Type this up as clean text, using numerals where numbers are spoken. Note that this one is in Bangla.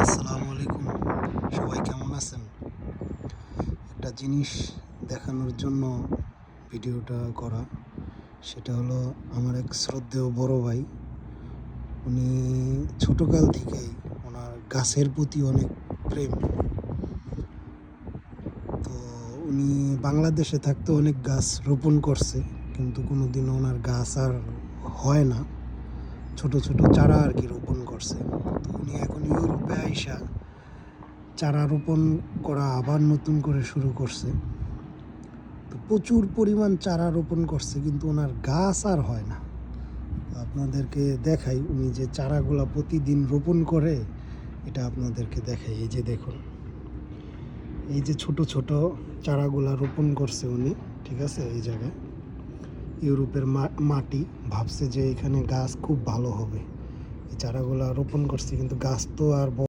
আসসালামু আলাইকুম, সবাই কেমন আছেন? একটা জিনিস দেখানোর জন্য ভিডিওটা করা, সেটা হলো আমার এক শ্রদ্ধেয় বড় ভাই। উনি ছোটোকাল থেকেই ওনার গাছের প্রতি অনেক প্রেম। তো উনি বাংলাদেশে থাকতে অনেক গাছ রোপণ করছে, কিন্তু কোনো দিন ওনার গাছ আর হয় না, ছোট ছোট চারা আর কি রোপণ করছে। তো উনি এখন ইউরোপে আইসা চারা রোপণ করা আবার নতুন করে শুরু করছে। তো প্রচুর পরিমাণ চারা রোপণ করছে, কিন্তু ওনার গাছ আর হয় না। আপনাদেরকে দেখাই উনি যে চারাগুলা প্রতিদিন রোপণ করে, এটা আপনাদেরকে দেখাই। এই যে দেখুন, এই যে ছোট ছোট চারাগুলা রোপণ করছে উনি, ঠিক আছে? এই জায়গায় ইউরোপের মাটি, ভাবছে যে এখানে গাছ খুব ভালো হবে, এই চারাগুলা রোপণ করছে, কিন্তু গাছ তো আর